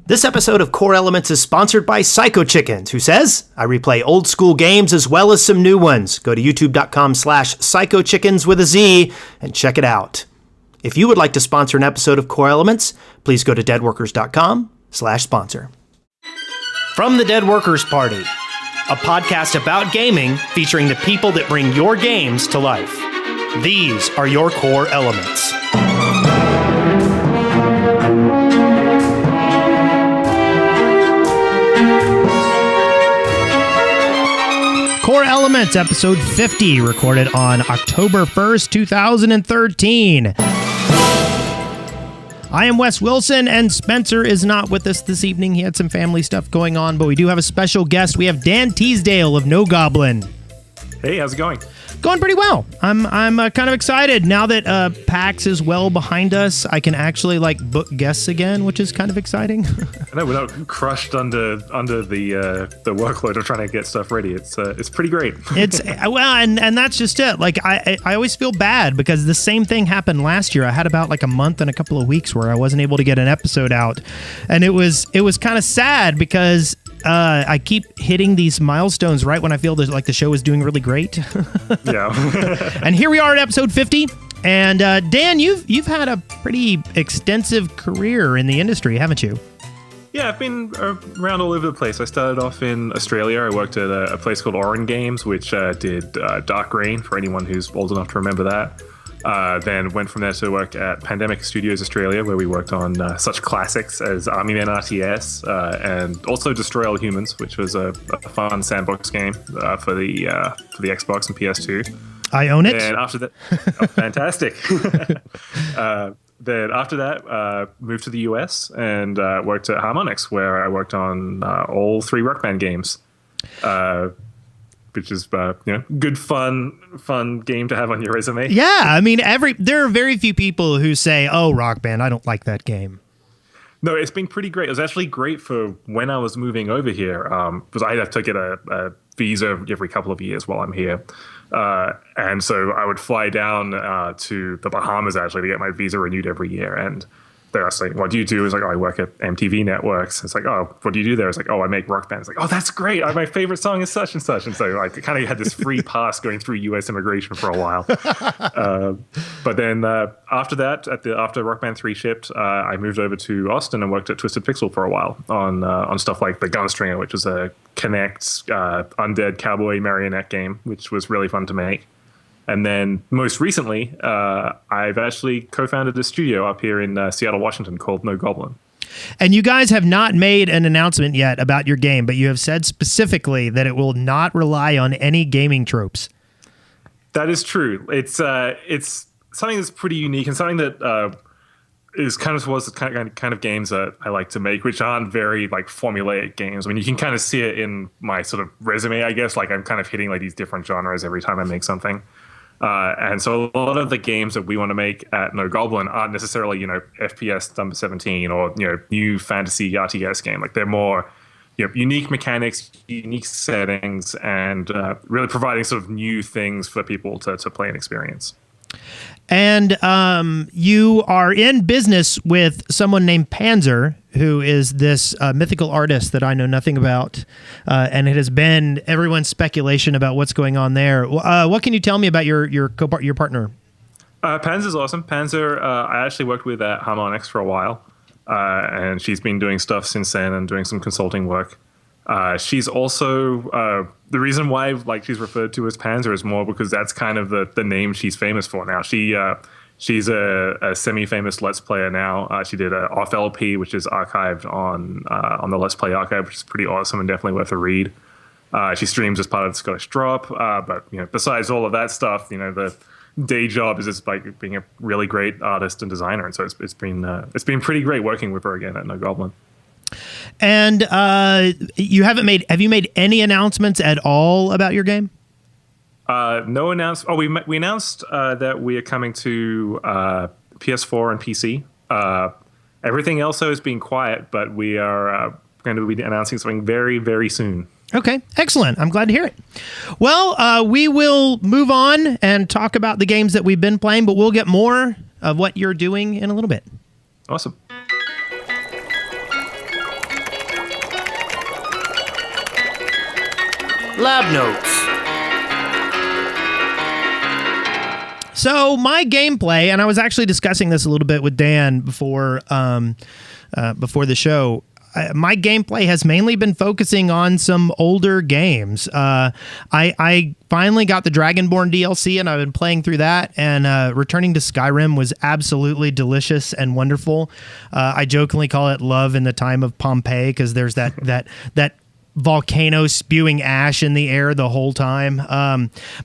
This episode of Core Elements is sponsored by Psycho Chickens, who says, I replay old school games as well as some new ones. Go to youtube.com/psychochickens with a Z and check it out. If you would like to sponsor an episode of Core Elements, please go to deadworkers.com/sponsor. From the Dead Workers Party, a podcast about gaming featuring the people that bring your games to life. These are your core elements. Core Elements, episode 50, recorded on October 1st, 2013. I am Wes Wilson, and Spencer is not with us this evening. He had some family stuff going on, but we do have a special guest. We have Dan Teasedale of No Goblin. Hey, how's it going? Going pretty well. I'm kind of excited now that PAX is well behind us. I can actually book guests again, which is kind of exciting. I know we're not crushed under the workload of trying to get stuff ready. It's pretty great. It's and that's just it. I always feel bad because the same thing happened last year. I had about a month and a couple of weeks where I wasn't able to get an episode out, and it was kind of sad because I keep hitting these milestones right when I feel that the show is doing really great. Yeah. And here we are at episode 50. And Dan, you've had a pretty extensive career in the industry, haven't you? Yeah, I've been around all over the place. I started off in Australia. I worked at a place called Oren Games, which did Dark Reign, for anyone who's old enough to remember that. Then went from there to work at Pandemic Studios Australia, where we worked on such classics as Army Men RTS and also Destroy All Humans, which was a fun sandbox game for the Xbox and PS2. I own it. And after that, fantastic. Then after that, moved to the US and worked at Harmonix, where I worked on all 3 Rock Band games. Which is good fun game to have on your resume. Yeah, I mean, there are very few people who say, "Oh, Rock Band, I don't like that game." No, it's been pretty great. It was actually great for when I was moving over here, because I have to get a visa every couple of years while I'm here, and so I would fly down to the Bahamas actually to get my visa renewed every year. And they're asking, what do you do? It's I work at MTV Networks. It's oh, what do you do there? It's I make Rock Band. It's oh, that's great. My favorite song is such and such. And so I kind of had this free pass going through U.S. immigration for a while. But then after that, after Rock Band 3 shipped, I moved over to Austin and worked at Twisted Pixel for a while on stuff like The Gunstringer, which was a Kinect undead cowboy marionette game, which was really fun to make. And then most recently, I've actually co-founded a studio up here in Seattle, Washington called No Goblin. And you guys have not made an announcement yet about your game, but you have said specifically that it will not rely on any gaming tropes. That is true. It's something that's pretty unique and something that is kind of towards the kind of games that I like to make, which aren't very formulaic games. I mean, you can kind of see it in my sort of resume, I guess. I'm kind of hitting these different genres every time I make something. And so a lot of the games that we want to make at No Goblin aren't necessarily, FPS number 17 or, new fantasy RTS game. They're more, unique mechanics, unique settings, and really providing sort of new things for people to play and experience. And you are in business with someone named Panzer, who is this mythical artist that I know nothing about, and it has been everyone's speculation about what's going on there. What can you tell me about your partner? Panzer's awesome. Panzer, I actually worked with at Harmonix for a while, and she's been doing stuff since then and doing some consulting work. She's also the reason why she's referred to as Panzer is more because that's kind of the name she's famous for now. She's a semi-famous Let's Player now. She did a Off LP, which is archived on the Let's Play archive, which is pretty awesome and definitely worth a read. She streams as part of the Scottish Drop, but besides all of that stuff, the day job is just being a really great artist and designer, and so it's been pretty great working with her again at No Goblin. And have you made any announcements at all about your game? No announcement. Oh, we announced that we are coming to PS4 and PC. Everything else though has been quiet, but we are going to be announcing something very, very soon. Okay, excellent. I'm glad to hear it. Well, we will move on and talk about the games that we've been playing, but we'll get more of what you're doing in a little bit. Awesome. Lab Notes. So my gameplay, and I was actually discussing this a little bit with Dan before the show. My gameplay has mainly been focusing on some older games. I finally got the Dragonborn DLC, and I've been playing through that. And returning to Skyrim was absolutely delicious and wonderful. I jokingly call it love in the time of Pompeii because there's that volcano spewing ash in the air the whole time.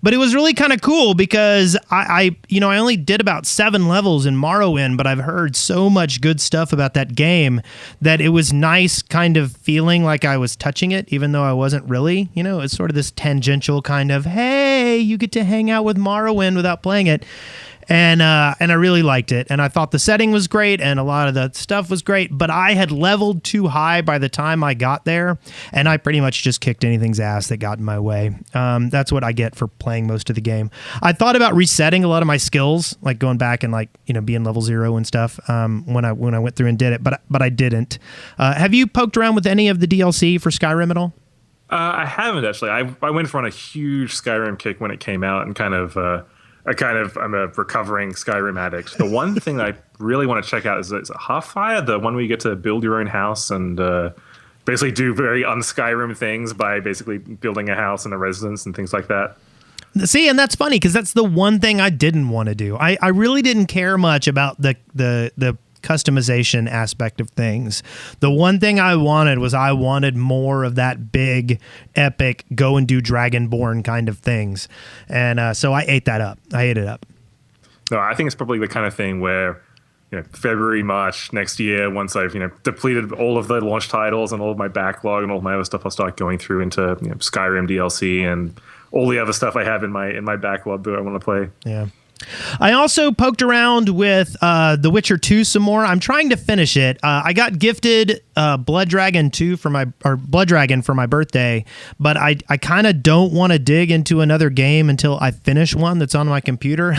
But it was really kind of cool because I only did about 7 levels in Morrowind, but I've heard so much good stuff about that game that it was nice kind of feeling like I was touching it, even though I wasn't really. It's sort of this tangential kind of, hey, you get to hang out with Morrowind without playing it. And I really liked it. And I thought the setting was great and a lot of the stuff was great, but I had leveled too high by the time I got there, and I pretty much just kicked anything's ass that got in my way. That's what I get for playing most of the game. I thought about resetting a lot of my skills, like going back and being level 0 and stuff when I went through and did it, but I didn't. Have you poked around with any of the DLC for Skyrim at all? I haven't, actually. I went on a huge Skyrim kick when it came out, and I'm a recovering Skyrim addict. The one thing that I really want to check out is Half-Fire, the one where you get to build your own house and basically do very un-Skyrim things by basically building a house and a residence and things like that. See, and that's funny because that's the one thing I didn't want to do. I really didn't care much about the customization aspect of things. The one thing I wanted more of that big, epic, go and do Dragonborn kind of things. And so I ate that up. I ate it up. No, I think it's probably the kind of thing where, February, March next year, once I've, depleted all of the launch titles and all of my backlog and all my other stuff, I'll start going through into, Skyrim DLC and all the other stuff I have in my backlog that I want to play. Yeah. I also poked around with The Witcher 2 some more. I'm trying to finish it. I got gifted Blood Dragon for my birthday, but I kind of don't want to dig into another game until I finish one that's on my computer.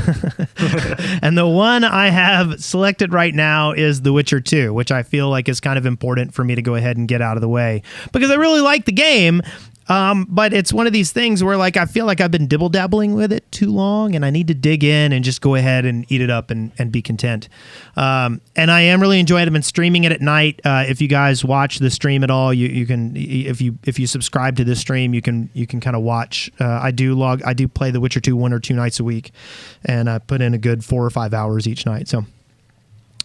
And the one I have selected right now is The Witcher 2, which I feel like is kind of important for me to go ahead and get out of the way because I really like the game. But it's one of these things where I feel like I've been dibble-dabbling with it too long and I need to dig in and just go ahead and eat it up and be content. And I am really enjoying it. I've been streaming it at night. If you guys watch the stream at all, you can, if you subscribe to this stream, you can kind of watch. I do play The Witcher 2 1 or 2 nights a week, and I put in a good 4 or 5 hours each night. So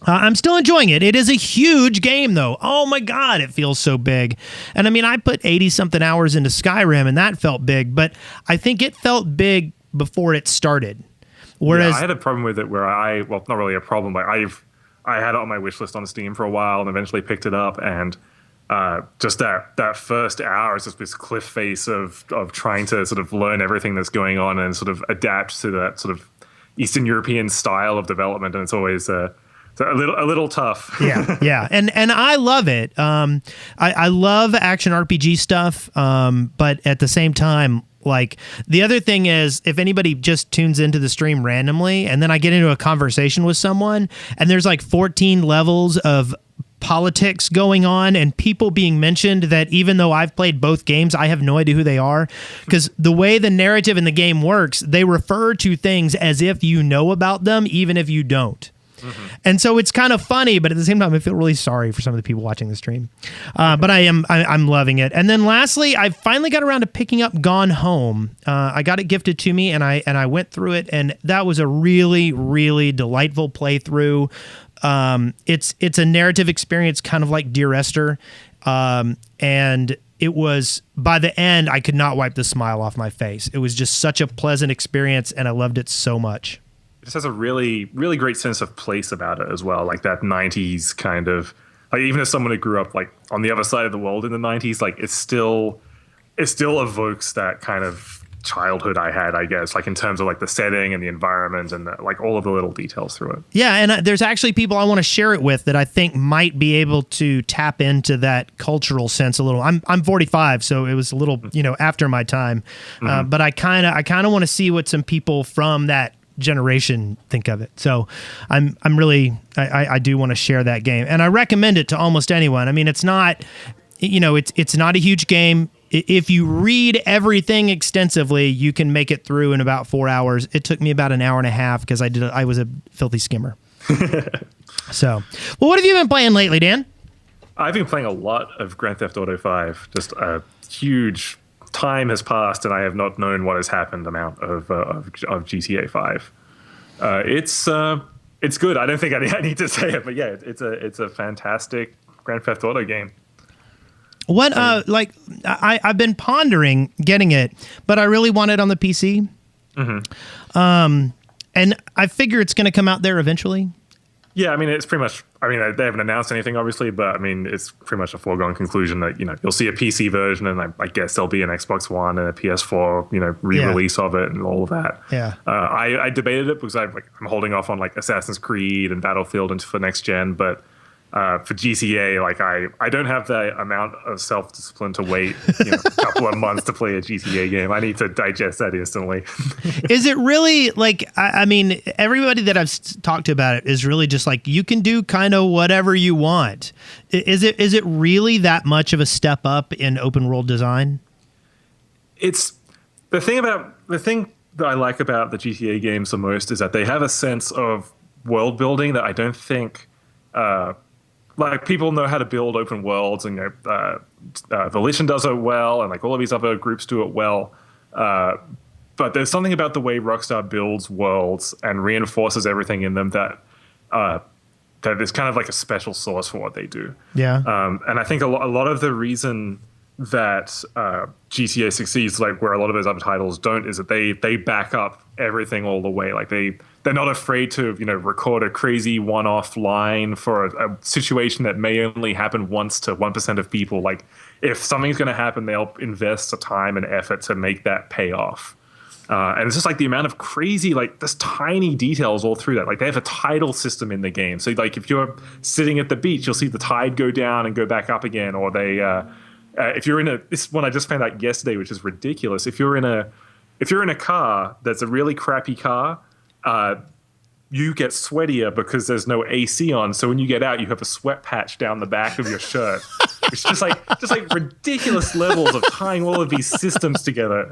I'm still enjoying it. It is a huge game, though. Oh, my God, it feels so big. And, I put 80-something hours into Skyrim, and that felt big. But I think it felt big before it started. Whereas I had a problem with it where not really a problem, but I had it on my wish list on Steam for a while and eventually picked it up. And just that first hour is just this cliff face of trying to sort of learn everything that's going on and sort of adapt to that sort of Eastern European style of development. And it's always a little tough. Yeah. And I love it. I love action RPG stuff. But at the same time, the other thing is if anybody just tunes into the stream randomly and then I get into a conversation with someone and there's 14 levels of politics going on and people being mentioned that even though I've played both games, I have no idea who they are because the way the narrative in the game works, they refer to things as if you know about them, even if you don't. Mm-hmm. And so it's kind of funny, but at the same time, I feel really sorry for some of the people watching the stream. But I'm loving it. And then lastly, I finally got around to picking up Gone Home. I got it gifted to me, and I went through it, and that was a really, really delightful playthrough. It's a narrative experience, kind of like Dear Esther, and it was, by the end, I could not wipe the smile off my face. It was just such a pleasant experience, and I loved it so much. It just has a really, really great sense of place about it as well, like that 90s kind of, even as someone who grew up on the other side of the world in the 90s, it still evokes that kind of childhood I had, I guess, in terms of the setting and the environment and all of the little details through it. Yeah, and there's actually people I want to share it with that I think might be able to tap into that cultural sense a little. I'm 45, so it was a little after my time, mm-hmm. But I kind of want to see what some people from that generation think of it. So I'm really I do want to share that game, and I recommend it to almost anyone. It's not it's not a huge game. if you read everything extensively, you can make it through in about 4 hours. It took me about an hour and a half because I was a filthy skimmer. So, well, what have you been playing lately, Dan? I've been playing a lot of Grand Theft Auto 5. Just a huge time has passed, and I have not known what has happened amount of GTA 5. It's good. I don't think I need to say it, but yeah, it's a fantastic Grand Theft Auto game. What I've been pondering getting it, but I really want it on the PC. Mm-hmm. And I figure it's going to come out there eventually. Yeah, I mean, it's pretty much. I mean, they haven't announced anything, obviously, but I mean, it's pretty much a foregone conclusion that you'll see a PC version, and I guess there'll be an Xbox One and a PS4, re-release of it and all of that. Yeah. I debated it because I'm holding off on Assassin's Creed and Battlefield for next gen, but for GTA, I don't have the amount of self-discipline to wait a couple of months to play a GTA game. I need to digest that instantly. Is it really I mean, everybody that I've talked to about it is really just you can do kind of whatever you want. Is it really that much of a step up in open world design? It's the thing that I like about the GTA games the most is that they have a sense of world building that I don't think people know how to build open worlds, and Volition does it well, and all of these other groups do it well. But there's something about the way Rockstar builds worlds and reinforces everything in them that is kind of like a special sauce for what they do. Yeah. And I think a lot of the reason that GTA succeeds, where a lot of those other titles don't, is that they back up everything all the way. They're not afraid to record a crazy one-off line for a situation that may only happen once to 1% of people. If something's going to happen, they'll invest the time and effort to make that pay off. And it's just the amount of crazy, there's tiny details all through that. They have a tidal system in the game. So if you're sitting at the beach, you'll see the tide go down and go back up again. Or if you're in this one I just found out yesterday, which is ridiculous. If you're in a car that's a really crappy car, you get sweatier because there's no AC on. So when you get out, you have a sweat patch down the back of your shirt. It's just ridiculous levels of tying all of these systems together.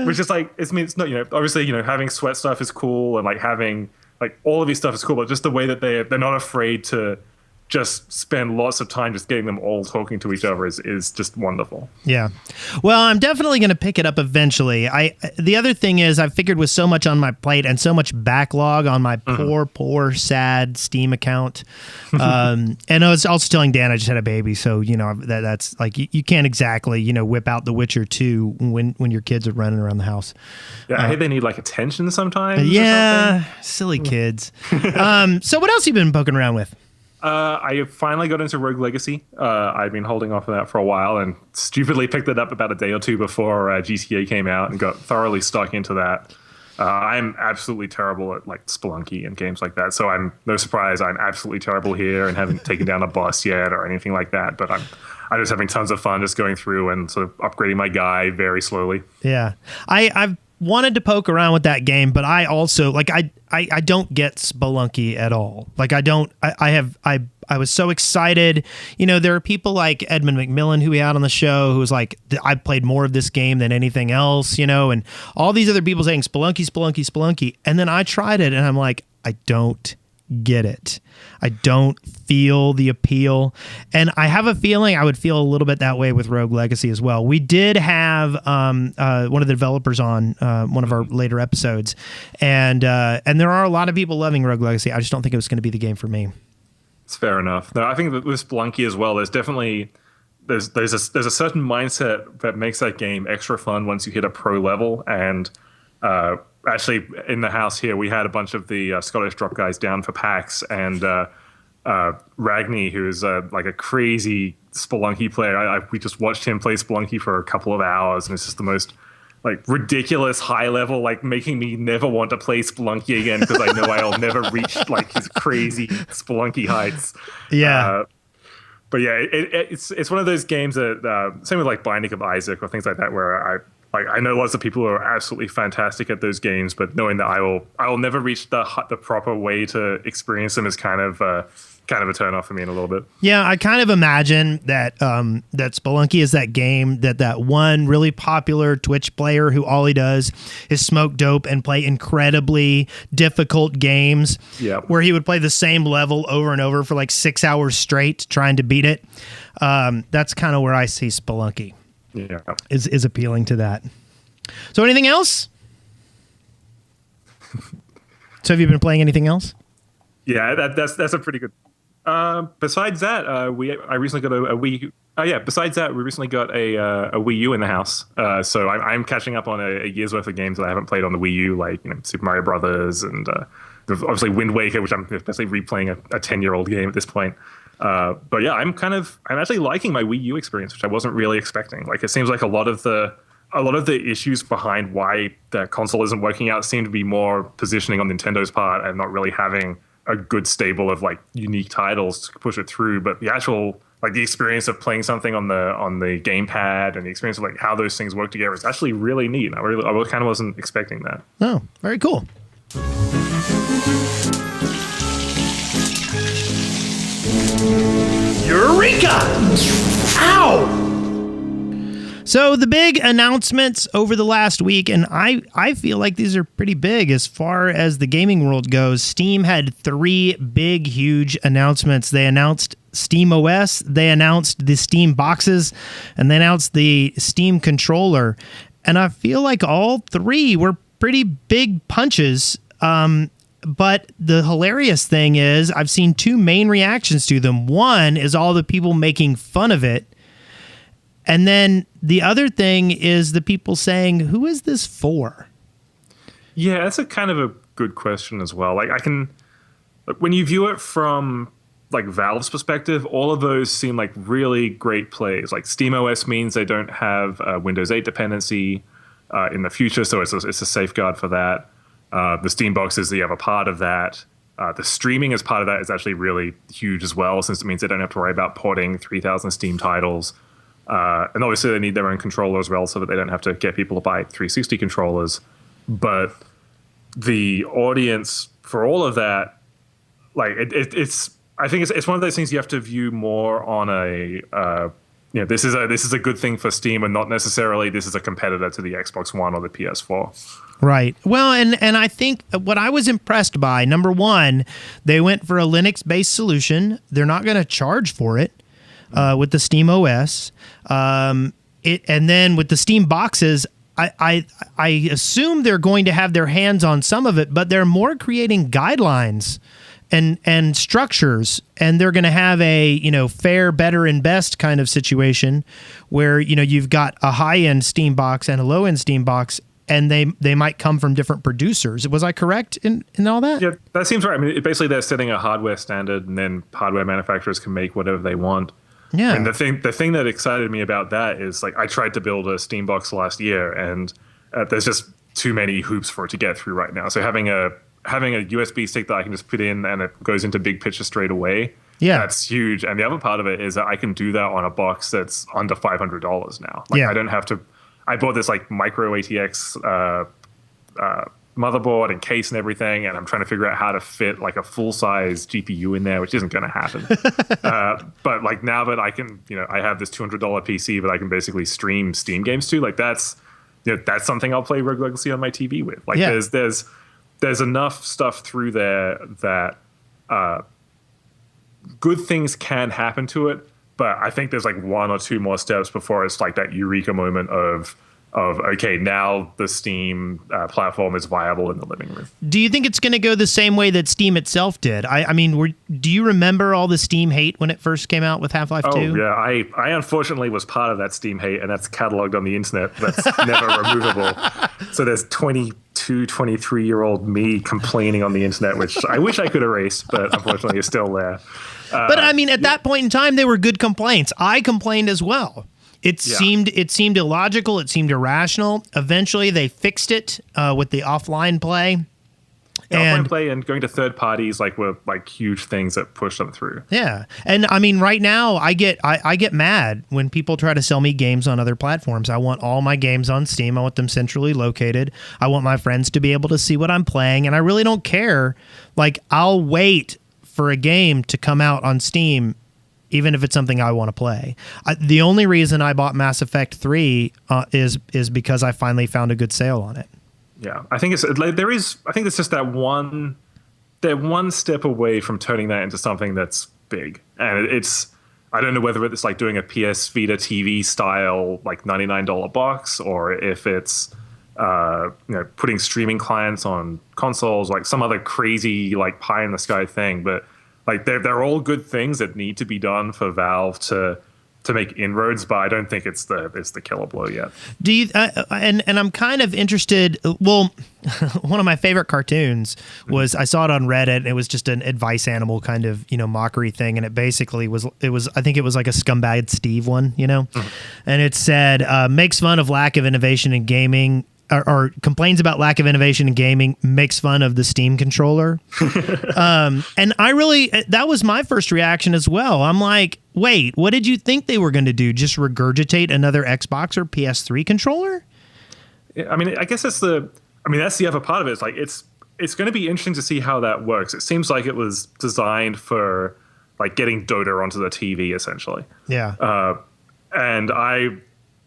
Which is it's not, obviously, having sweat stuff is cool, and having all of these stuff is cool, but just the way that they're not afraid to just spend lots of time just getting them all talking to each other is just wonderful. Yeah. Well, I'm definitely going to pick it up eventually. The other thing is I figured with so much on my plate and so much backlog on my poor, sad Steam account. And I was also telling Dan I just had a baby. So, that's you can't exactly, whip out The Witcher 2 when your kids are running around the house. Yeah, I hear they need attention sometimes. Yeah. Silly kids. So what else have you been poking around with? I finally got into Rogue Legacy. I've been holding off on that for a while and stupidly picked it up about a day or two before GTA came out and got thoroughly stuck into that. I'm absolutely terrible at Spelunky and games like that, so I'm no surprise I'm absolutely terrible here and haven't taken down a boss yet or anything like that. But I'm just having tons of fun just going through and sort of upgrading my guy very slowly. Yeah, I've wanted to poke around with that game, but I also I don't get Spelunky at all. I was so excited. There are people like Edmund McMillan who we had on the show who was I've played more of this game than anything else, and all these other people saying Spelunky. And then I tried it and I'm I don't get it. I don't feel the appeal. And I have a feeling I would feel a little bit that way with Rogue Legacy as well. We did have one of the developers on one of our later episodes, and there are a lot of people loving Rogue Legacy. I just don't think it was going to be the game for me. It's fair enough. No, I think that with Spelunky as well, there's definitely there's a certain mindset that makes that game extra fun once you hit a pro level. And actually, in the house here, we had a bunch of the Scottish drop guys down for PAX, and Ragni, who's a crazy Spelunky player. We just watched him play Spelunky for a couple of hours, and it's just the most ridiculous high level, making me never want to play Spelunky again because I know I'll never reach his crazy Spelunky heights. Yeah. But yeah, it's one of those games that same with Binding of Isaac or things like that, where I know lots of people who are absolutely fantastic at those games, but knowing that I will never reach the proper way to experience them is kind of kind of a turn off for me in a little bit. Yeah, I kind of imagine that that Spelunky is that game that one really popular Twitch player who all he does is smoke dope and play incredibly difficult games. Yeah. Where he would play the same level over and over for like 6 hours straight trying to beat it. That's kind of where I see Spelunky. Yeah. Is appealing to that. So anything else? So have you been playing anything else? Yeah, that's a pretty good. Besides that, I recently got a Wii. Besides that, we recently got a Wii U in the house. So I'm catching up on a year's worth of games that I haven't played on the Wii U, like Super Mario Brothers and there's obviously Wind Waker, which I'm basically replaying a 10-year-old game at this point. But yeah, I'm actually liking my Wii U experience, which I wasn't really expecting. Like it seems like a lot of the issues behind why the console isn't working out seem to be more positioning on Nintendo's part and not really having a good stable of like unique titles to push it through. But the actual like the experience of playing something on the gamepad and the experience of like how those things work together is actually really neat. I kind of wasn't expecting that. Oh, very cool. Eureka! Ow! So the big announcements over the last week, and I feel like these are pretty big as far as the gaming world goes. Steam had 3 big, huge announcements. They announced Steam OS, they announced the Steam boxes, and they announced the Steam controller. And I feel like all 3 were pretty big punches. But the hilarious thing is I've seen 2 main reactions to them. One is all the people making fun of it. And then the other thing is the people saying, who is this for? Yeah, that's a kind of a good question as well. Like when you view it from like Valve's perspective, all of those seem like really great plays. Like SteamOS means they don't have Windows 8 dependency in the future, so it's a safeguard for that. The Steam box is the other part of that. The streaming as part of that is actually really huge as well, since it means they don't have to worry about porting 3,000 Steam titles. And obviously they need their own controller as well so that they don't have to get people to buy 360 controllers. But the audience for all of that, like it's I think it's one of those things you have to view more on this is a good thing for Steam and not necessarily this is a competitor to the Xbox One or the PS4. Right. Well, and I think what I was impressed by, number one, they went for a Linux-based solution. They're not going to charge for it. With the Steam OS, and then with the Steam boxes, I assume they're going to have their hands on some of it, but they're more creating guidelines and structures, and they're going to have a fair, better, and best kind of situation where you've got a high-end Steam box and a low-end Steam box, and they might come from different producers. Was I correct in all that? Yeah, that seems right. I mean, basically they're setting a hardware standard, and then hardware manufacturers can make whatever they want. Yeah. And the thing that excited me about that is like I tried to build a Steam box last year, and there's just too many hoops for it to get through right now. So having a USB stick that I can just put in and it goes into big picture straight away, that's huge. And the other part of it is that I can do that on a box that's under $500 now. Like I don't have to. I bought this like micro ATX motherboard and case and everything, and I'm trying to figure out how to fit like a full-size GPU in there, which isn't going to happen. But like now that I can, I have this $200 PC that I can basically stream Steam games to, like that's something I'll play Rogue Legacy on my TV with. Like there's enough stuff through there that good things can happen to it, but I think there's like 1 or 2 more steps before it's like that eureka moment of okay, now the Steam platform is viable in the living room. Do you think it's going to go the same way that Steam itself did? I mean, do you remember all the Steam hate when it first came out with Half-Life 2? Oh, yeah. I unfortunately was part of that Steam hate, and that's cataloged on the internet. That's never removable. So there's 22, 23-year-old me complaining on the internet, which I wish I could erase, but unfortunately is still there. But I mean, at that point in time, they were good complaints. I complained as well. It seemed illogical. It seemed irrational. Eventually, they fixed it with the offline play. Offline play and going to third parties were huge things that pushed them through. Yeah, and I mean, right now, I get mad when people try to sell me games on other platforms. I want all my games on Steam. I want them centrally located. I want my friends to be able to see what I'm playing, and I really don't care. Like, I'll wait for a game to come out on Steam, even if it's something I want to play. The only reason I bought Mass Effect 3 is because I finally found a good sale on it. Yeah, I think I think it's just that they're one step away from turning that into something that's big. And I don't know whether it's like doing a PS Vita TV style, like $99 box, or if it's, putting streaming clients on consoles, like some other crazy, like pie in the sky thing. But like they're all good things that need to be done for Valve to make inroads, but I don't think it's the killer blow yet. Do you? And I'm kind of interested. Well, one of my favorite cartoons was I saw it on Reddit. And it was just an advice animal kind of mockery thing, and it basically was I think it was like a Scumbag Steve one, and it said makes fun of lack of innovation in gaming. Or complains about lack of innovation in gaming, makes fun of the Steam controller. And that was my first reaction as well. I'm like, wait, what did you think they were going to do? Just regurgitate another Xbox or PS3 controller? I mean, I guess that's the other part of it. It's like, it's going to be interesting to see how that works. It seems like it was designed for like getting Dota onto the TV essentially. Yeah. And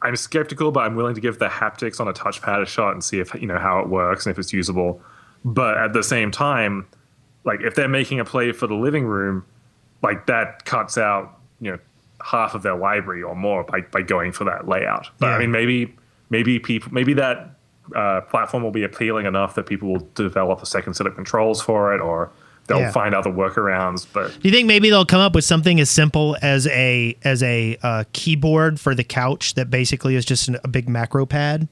I'm skeptical, but I'm willing to give the haptics on a touchpad a shot and see if how it works and if it's usable. But at the same time, like if they're making a play for the living room, like that cuts out half of their library or more by going for that layout. But yeah. I mean, maybe that platform will be appealing enough that people will develop a second set of controls for it, or they'll find other workarounds. But do you think maybe they'll come up with something as simple as a keyboard for the couch that basically is just a big macro pad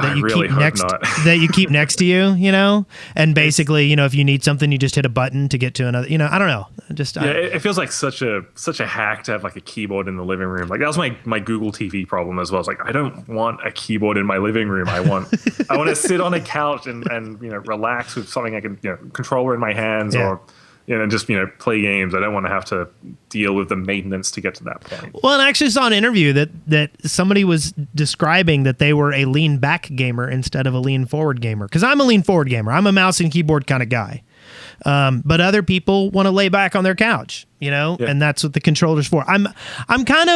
that you keep next that you keep next to you, and basically if you need something you just hit a button to get to another. I don't know. It feels like such a hack to have like a keyboard in the living room. Like that was my Google TV problem as well. It's like I don't want a keyboard in my living room. I want to sit on a couch and relax with something I can controller in my hands or just play games. I don't want to have to deal with the maintenance to get to that point. Well, and I actually saw an interview that somebody was describing that they were a lean back gamer instead of a lean forward gamer. Because I'm a lean forward gamer. I'm a mouse and keyboard kind of guy. But other people want to lay back on their couch, and that's what the controller's for. I'm kind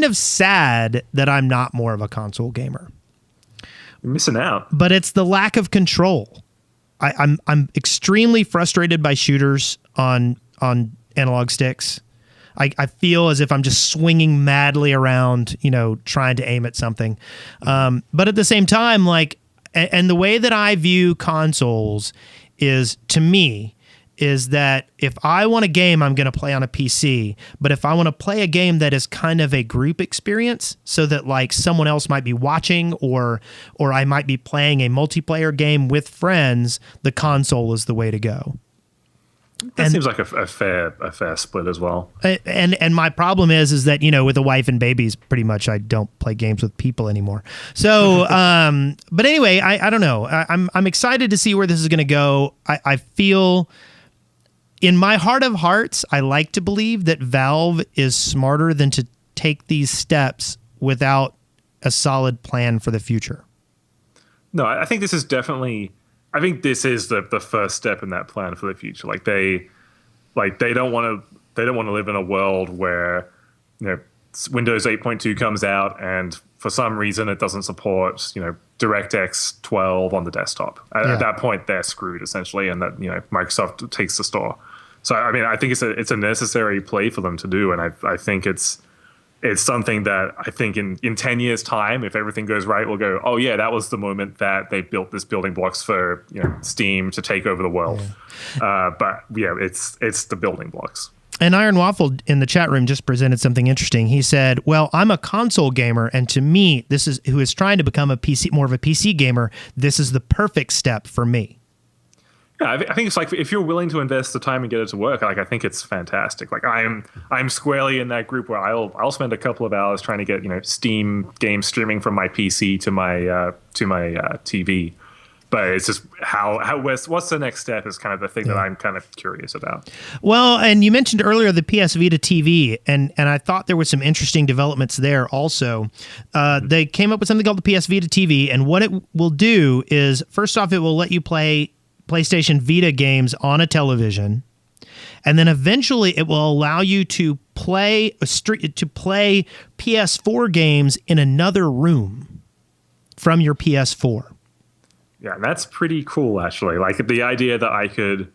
of sad that I'm not more of a console gamer. You're missing out. But it's the lack of control. I'm extremely frustrated by shooters on analog sticks. I feel as if I'm just swinging madly around, trying to aim at something. But at the same time, and the way that I view consoles is that if I want a game, I'm going to play on a PC. But if I want to play a game that is kind of a group experience, so that like someone else might be watching or I might be playing a multiplayer game with friends, the console is the way to go. That seems like a fair split as well. And my problem is that with a wife and babies, pretty much I don't play games with people anymore. So, but anyway, I don't know. I'm excited to see where this is going to go. I feel, in my heart of hearts, I like to believe that Valve is smarter than to take these steps without a solid plan for the future. No, I think this is definitely. I think this is the first step in that plan for the future. They don't want to live in a world where Windows 8.2 comes out and for some reason it doesn't support DirectX 12 on the desktop. At that point they're screwed essentially, and that Microsoft takes the store. So I mean I think it's a necessary play for them to do, and I think it's something that I think in 10 years' time, if everything goes right, we'll go, oh yeah, that was the moment that they built this building blocks for Steam to take over the world. Yeah. But yeah, it's the building blocks. And Iron Waffle in the chat room just presented something interesting. He said, well, I'm a console gamer, and to me, who is trying to become more of a PC gamer, this is the perfect step for me. Yeah, I think it's like if you're willing to invest the time and get it to work, I think it's fantastic. Like I'm squarely in that group where I'll spend a couple of hours trying to get Steam games streaming from my PC to my TV. But it's just what's the next step is kind of the thing that I'm kind of curious about. Well, and you mentioned earlier the PS Vita TV, and I thought there was some interesting developments there also. They came up with something called the PS Vita TV, and what it will do is, first off, it will let you play PlayStation Vita games on a television, and then eventually it will allow you to play PS4 games in another room from your PS4. Yeah, that's pretty cool, actually. Like the idea that I could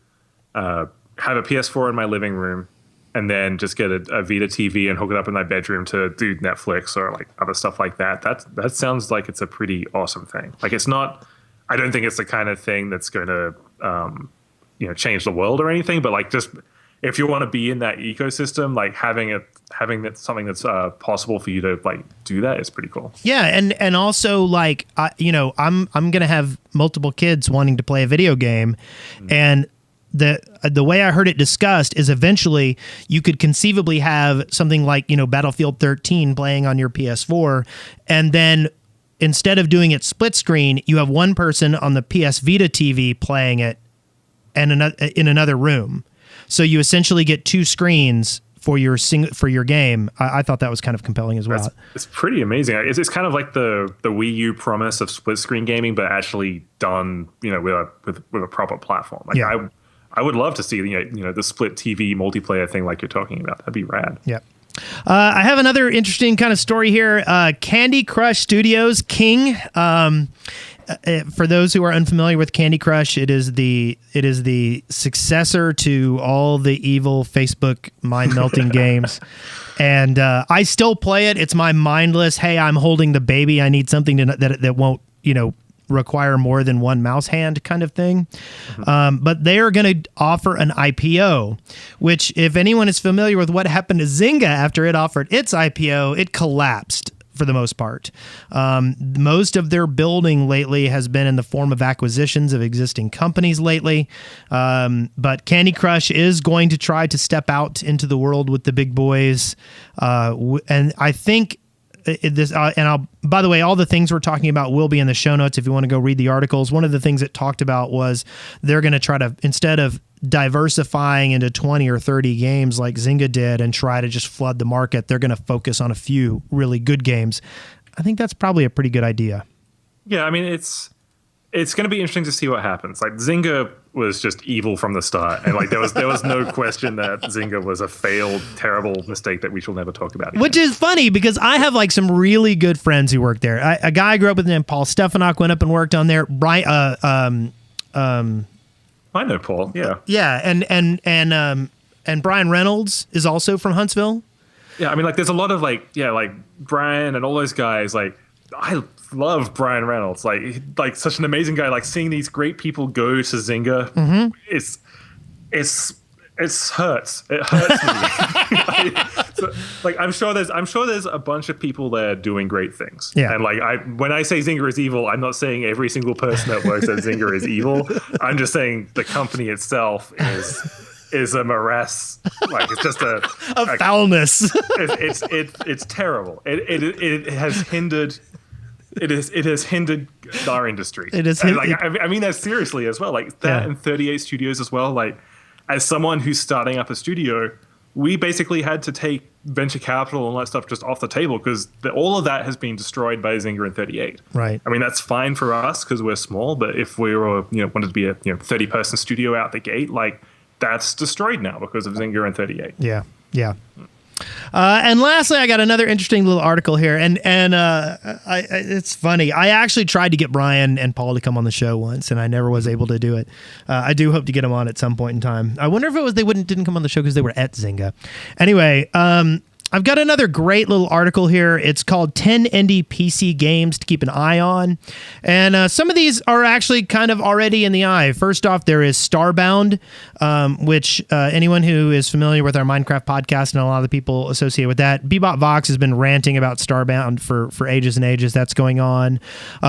have a PS4 in my living room and then just get a Vita TV and hook it up in my bedroom to do Netflix or like other stuff like that. That sounds like it's a pretty awesome thing. Like it's not, I don't think it's the kind of thing that's going to, change the world or anything, but like just if you want to be in that ecosystem, like having something that's possible for you to like do that is pretty cool. Yeah, and also like I'm gonna have multiple kids wanting to play a video game, and the way I heard it discussed is eventually you could conceivably have something like Battlefield 13 playing on your PS4, and then instead of doing it split screen, you have one person on the PS Vita TV playing it, and in another room. So you essentially get two screens for your game. I thought that was kind of compelling as well. It's pretty amazing. It's kind of like the Wii U promise of split screen gaming, but actually done with a proper platform. Like I would love to see the split TV multiplayer thing like you're talking about. That'd be rad. Yeah. I have another interesting kind of story here. Candy Crush Studios King. For those who are unfamiliar with Candy Crush, it is the successor to all the evil Facebook mind-melting games. And I still play it. It's my mindless, hey, I'm holding the baby, I need something that won't, require more than one mouse hand kind of thing. Mm-hmm. But they are going to offer an IPO, which if anyone is familiar with what happened to Zynga after it offered its IPO, it collapsed for the most part. Most of their building lately has been in the form of acquisitions of existing companies lately. But Candy Crush is going to try to step out into the world with the big boys. And I think by the way, all the things we're talking about will be in the show notes if you want to go read the articles. One of the things it talked about was they're going to try to, instead of diversifying into 20 or 30 games like Zynga did and try to just flood the market, they're going to focus on a few really good games. I think that's probably a pretty good idea. Yeah, I mean, it's going to be interesting to see what happens. Like Zynga was just evil from the start, and like there was no question that Zynga was a failed, terrible mistake that we shall never talk about again. Which is funny because I have like some really good friends who work there. A guy I grew up with named Paul Stefanak went up and worked on there. Brian, I know Paul. Yeah. Yeah, and Brian Reynolds is also from Huntsville. Yeah, I mean, like there's a lot of like Brian and all those guys. Like I love Brian Reynolds. Like such an amazing guy. Like seeing these great people go to Zynga, mm-hmm. It hurts. It hurts me. Like I'm sure there's a bunch of people there doing great things. Yeah. And like when I say Zynga is evil, I'm not saying every single person that works at Zynga is evil. I'm just saying the company itself is a morass. Like it's just a foulness. It's terrible. It has hindered. It has hindered our industry. I mean that seriously as well. Like that and 38 Studios as well. Like as someone who's starting up a studio, we basically had to take venture capital and all that stuff just off the table because all of that has been destroyed by Zynga and 38. Right. I mean that's fine for us because we're small, but if we were wanted to be a 30-person studio out the gate, like that's destroyed now because of Zynga and 38. Yeah. Yeah. And lastly, I got another interesting little article here, and it's funny. I actually tried to get Brian and Paul to come on the show once, and I never was able to do it. I do hope to get them on at some point in time. I wonder if it was they didn't come on the show because they were at Zynga. Anyway, I've got another great little article here. It's called 10 Indie PC Games to Keep an Eye On. And some of these are actually kind of already in the eye. First off, there is Starbound, which anyone who is familiar with our Minecraft podcast and a lot of the people associated with that, Bebop Vox has been ranting about Starbound for ages and ages. That's going on.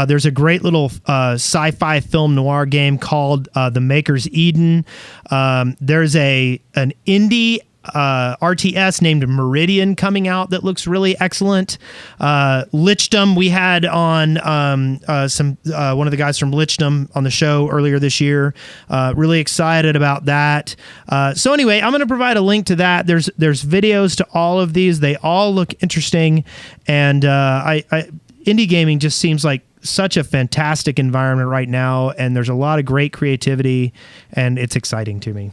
There's a great little sci-fi film noir game called The Maker's Eden. There's an indie RTS named Meridian coming out that looks really excellent. Lichdom, we had on one of the guys from Lichdom on the show earlier this year. Really excited about that. So anyway, I'm going to provide a link to that. There's videos to all of these. They all look interesting, and indie gaming just seems like such a fantastic environment right now, and there's a lot of great creativity, and it's exciting to me.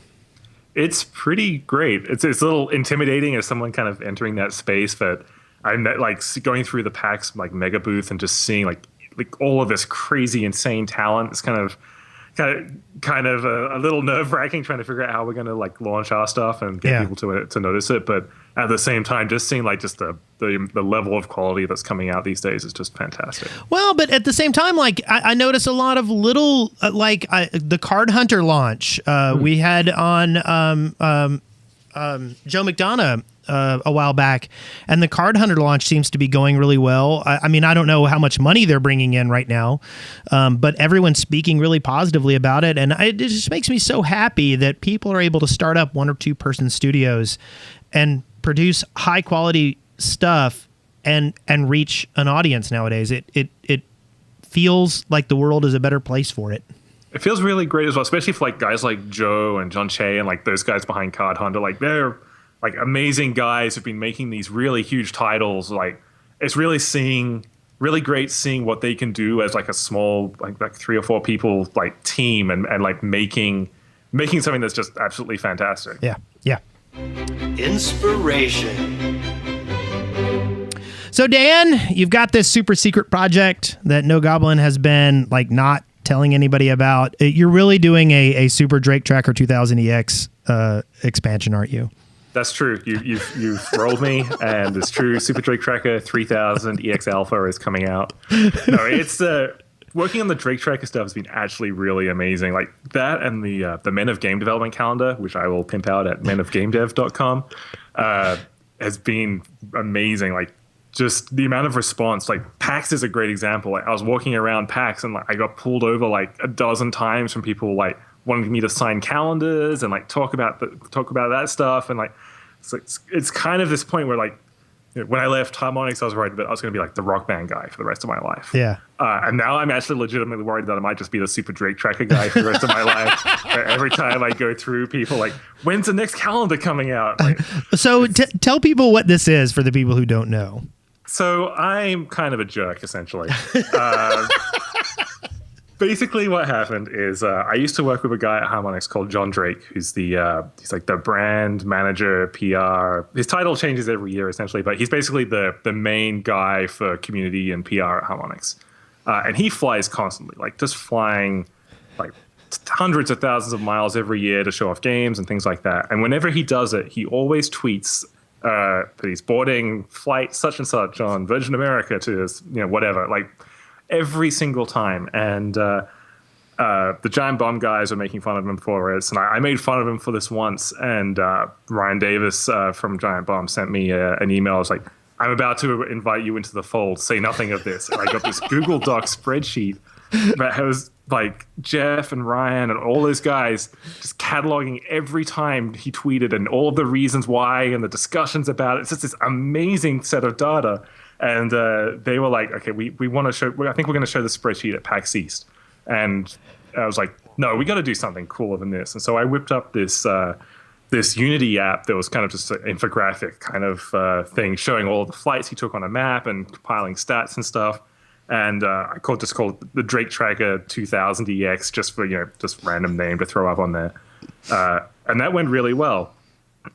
It's pretty great. It's a little intimidating as someone kind of entering that space, but I'm like going through the PAX like mega booth and just seeing like all of this crazy, insane talent. It's kind of a little nerve wracking trying to figure out how we're going to like launch our stuff and get people to notice it. But at the same time, just seeing like just the level of quality that's coming out these days is just fantastic. Well, but at the same time, like I notice a lot of little the Card Hunter launch we had on Joe McDonough a while back, and the Card Hunter launch seems to be going really well. I mean, I don't know how much money they're bringing in right now, but everyone's speaking really positively about it, and it just makes me so happy that people are able to start up 1 or 2 person studios and produce high quality stuff and reach an audience nowadays. It feels like the world is a better place for it. It feels really great as well, especially for like guys like Joe and John Che and like those guys behind Card Hunter. Like they're like amazing guys who've been making these really huge titles. Like it's really great seeing what they can do as like a small like 3 or 4 people like team and like making something that's just absolutely fantastic. Yeah. Inspiration. So Dan, you've got this super secret project that No Goblin has been like not telling anybody about. You're really doing a Super Drake Tracker 2000 EX expansion, aren't you? That's true. You've rolled me, and it's true. Super Drake Tracker 3000 EX Alpha is coming out. No, it's working on the Drake Tracker stuff has been actually really amazing. Like that and the Men of Game Development calendar, which I will pimp out at menofgamedev.com, has been amazing. Like just the amount of response. Like PAX is a great example. Like I was walking around PAX and like I got pulled over like a dozen times from people like wanting me to sign calendars and like talk about that stuff. And like it's kind of this point where like when I left Harmonix, I was worried that I was going to be like the Rock Band guy for the rest of my life. Yeah. And now I'm actually legitimately worried that I might just be the Super Drake Tracker guy for the rest of my life. Every time I go through, people like, when's the next calendar coming out? Like, so tell people what this is for the people who don't know. So I'm kind of a jerk, essentially. Basically, what happened is I used to work with a guy at Harmonix called John Drake, who's he's like the brand manager, PR. His title changes every year, essentially, but he's basically the main guy for community and PR at Harmonix. And he flies constantly, like just flying like hundreds of thousands of miles every year to show off games and things like that. And whenever he does it, he always tweets that he's boarding flight such and such on Virgin America to whatever, like every single time. And the Giant Bomb guys were making fun of him for it, and I made fun of him for this once. And Ryan Davis from Giant Bomb sent me an email. It's like, I'm about to invite you into the fold. Say nothing of this. And I got this Google Doc spreadsheet that has like Jeff and Ryan and all those guys just cataloging every time he tweeted and all of the reasons why and the discussions about it. It's just this amazing set of data. And they were like, okay, we want to show, I think we're going to show the spreadsheet at PAX East. And I was like, no, we got to do something cooler than this. And so I whipped up this Unity app that was kind of just an infographic kind of thing showing all the flights he took on a map and compiling stats and stuff. And I called it the Drake Tracker 2000 EX just for, just random name to throw up on there. And that went really well.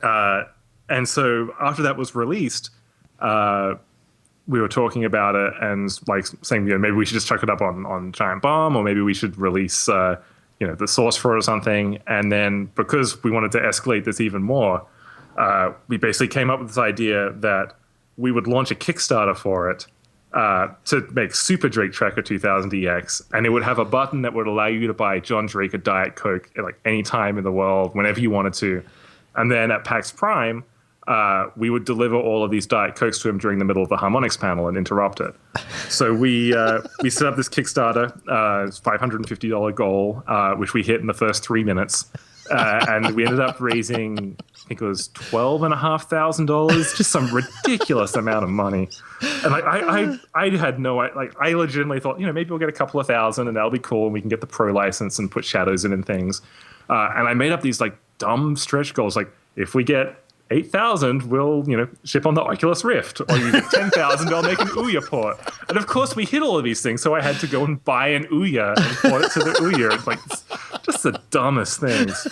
And so after that was released, we were talking about it and like saying, maybe we should just chuck it up on Giant Bomb, or maybe we should release, the source for it or something. And then because we wanted to escalate this even more, we basically came up with this idea that we would launch a Kickstarter for it to make Super Drake Tracker 2000 EX, and it would have a button that would allow you to buy John Drake a Diet Coke at like any time in the world, whenever you wanted to. And then at PAX Prime, we would deliver all of these Diet Cokes to him during the middle of the Harmonix panel and interrupt it. So we set up this Kickstarter, $550 goal, which we hit in the first 3 minutes. And we ended up raising, I think it was $12,500, just some ridiculous amount of money. And like I had I legitimately thought, maybe we'll get a couple of thousand and that'll be cool, and we can get the pro license and put shadows in and things. And I made up these like dumb stretch goals, like if we get 8,000 will, ship on the Oculus Rift, or you get 10,000, they'll make an Ouya port. And of course, we hit all of these things, so I had to go and buy an Ouya and port it to the Ouya. It's like just the dumbest things.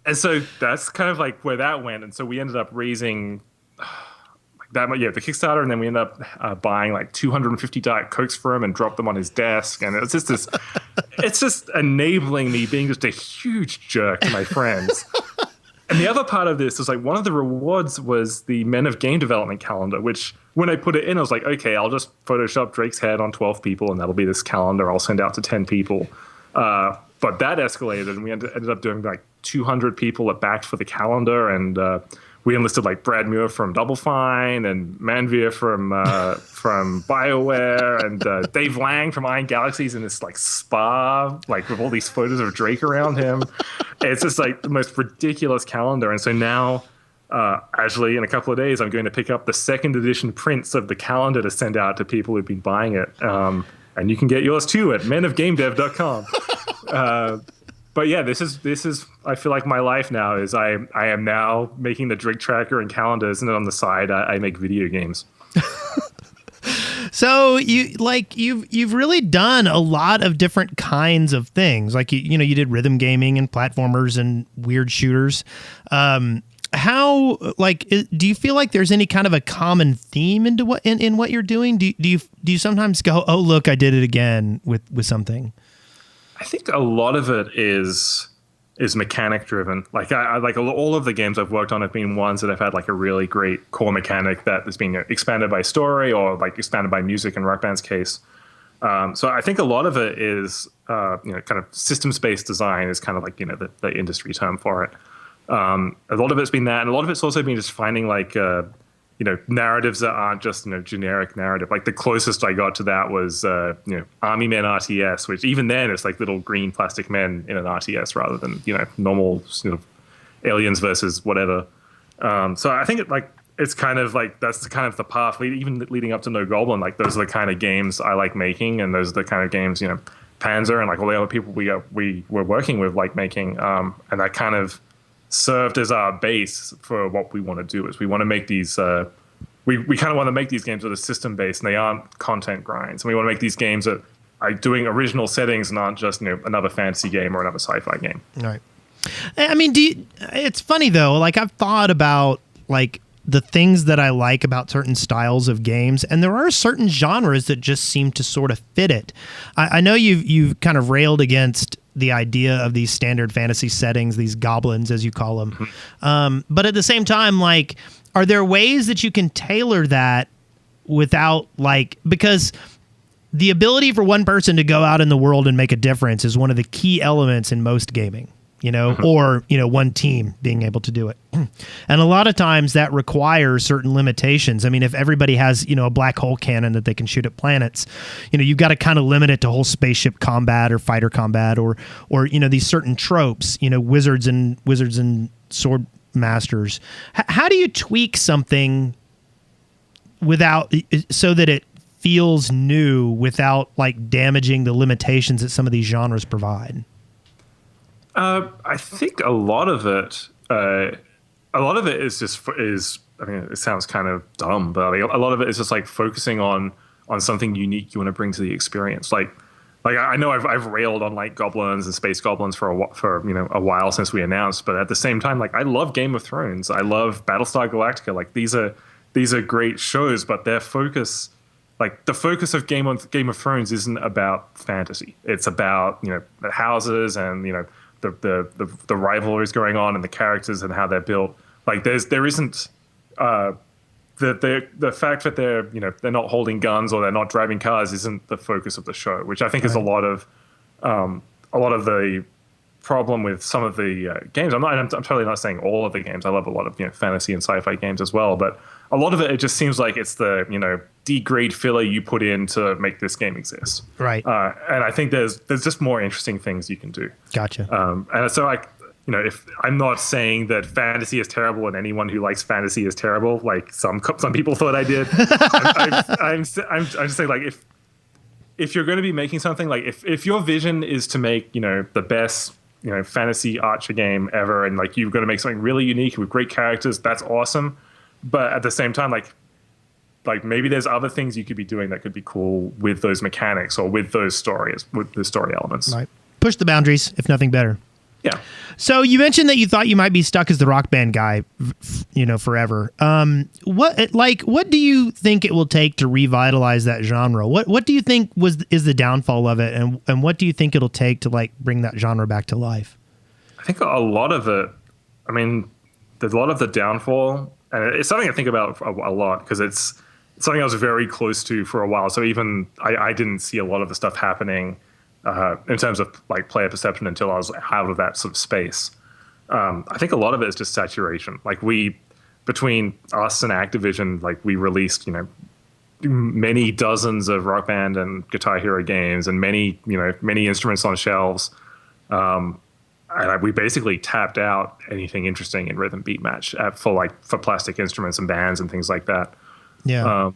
And so that's kind of like where that went. And so we ended up raising the Kickstarter, and then we ended up buying like 250 Diet Cokes for him and dropped them on his desk. And it's just enabling me being just a huge jerk to my friends. And the other part of this was like one of the rewards was the Men of Game Development calendar, which when I put it in, I was like, okay, I'll just Photoshop Drake's head on 12 people and that'll be this calendar I'll send out to 10 people. But that escalated, and we ended up doing like 200 people that backed for the calendar, and we enlisted like Brad Muir from Double Fine and Manveer from BioWare and Dave Lang from Iron Galaxies in this like spa, like with all these photos of Drake around him. It's just like the most ridiculous calendar. And so now, actually, in a couple of days, I'm going to pick up the second edition prints of the calendar to send out to people who've been buying it. And you can get yours too at menofgamedev.com. But yeah, this is I feel like my life now is I am now making the drink tracker and calendars, and then on the side I make video games. So you've really done a lot of different kinds of things. Like you did rhythm gaming and platformers and weird shooters. How do you feel like there's any kind of a common theme into what in what you're doing? Do you sometimes go, oh look, I did it again with something? I think a lot of it is mechanic driven. Like I like all of the games I've worked on have been ones that have had like a really great core mechanic that has been expanded by story or like expanded by music in Rock Band's case. So I think a lot of it is kind of systems based design is kind of like the industry term for it. A lot of it's been that, and a lot of it's also been just finding like narratives that aren't just generic narrative. Like the closest I got to that was Army Men RTS, which even then it's like little green plastic men in an RTS rather than normal aliens versus whatever. So I think it's kind of like that's kind of the path even leading up to No Goblin. Like those are the kind of games I like making, and those are the kind of games Panzer and like all the other people we were working with like making, and that kind of served as our base for what we want to do. Is we want to make these we kind of want to make these games that are system based and they aren't content grinds, and we want to make these games that are doing original settings and aren't just another fantasy game or another sci-fi game. Right. I mean, it's funny though, like I've thought about like the things that I like about certain styles of games, and there are certain genres that just seem to sort of fit it. I know you've kind of railed against the idea of these standard fantasy settings, these goblins, as you call them. Mm-hmm. But at the same time, like, are there ways that you can tailor that without because the ability for one person to go out in the world and make a difference is one of the key elements in most gaming, mm-hmm. or, one team being able to do it. And a lot of times that requires certain limitations. I mean, if everybody has, a black hole cannon that they can shoot at planets, you've got to kind of limit it to whole spaceship combat or fighter combat or these certain tropes, wizards and sword masters. How do you tweak something so that it feels new without like damaging the limitations that some of these genres provide? I think a lot of it is I mean, it sounds kind of dumb, but a lot of it is just like focusing on something unique you want to bring to the experience. Like I know I've railed on like goblins and space goblins for a while since we announced, but at the same time, like I love Game of Thrones, I love Battlestar Galactica. Like these are great shows, but their focus, like the focus of Game of Thrones, isn't about fantasy. It's about the houses and the rivalries going on and the characters and how they're built. Like there isn't the fact that they're not holding guns or they're not driving cars isn't the focus of the show, which I think is a lot of the problem with some of the games. I'm totally not saying all of the games. I love a lot of fantasy and sci-fi games as well, but a lot of it just seems like it's the D-grade filler you put in to make this game exist. Right. And I think there's just more interesting things you can do. Gotcha. And so if I'm not saying that fantasy is terrible and anyone who likes fantasy is terrible, like some people thought I did. I'm just saying, like, if you're going to be making something, like if your vision is to make the best fantasy archer game ever, and like you've got to make something really unique with great characters. That's awesome, but at the same time, like maybe there's other things you could be doing that could be cool with those mechanics or with those stories, with the story elements. Right. Push the boundaries, if nothing better. Yeah. So you mentioned that you thought you might be stuck as the Rock Band guy, forever. What do you think it will take to revitalize that genre? What do you think is the downfall of it, and what do you think it'll take to like bring that genre back to life? I think a lot of it. I mean, there's a lot of the downfall, and it's something I think about a lot because it's something I was very close to for a while. So even I didn't see a lot of the stuff happening in terms of like player perception until I was out of that sort of space. I think a lot of it is just saturation. Like between us and Activision, like we released, many dozens of Rock Band and Guitar Hero games and many instruments on shelves. And we basically tapped out anything interesting in rhythm beat match for plastic instruments and bands and things like that. Yeah.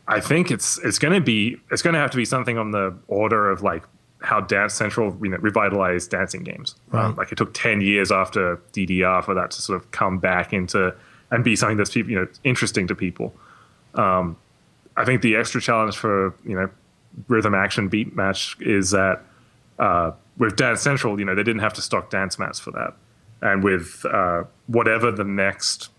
I think it's going to have to be something on the order of like how Dance Central revitalized dancing games. Right. Like it took 10 years after DDR for that to sort of come back into and be something that's interesting to people. I think the extra challenge for rhythm action beat match is that with Dance Central, they didn't have to stock dance mats for that, and with whatever the next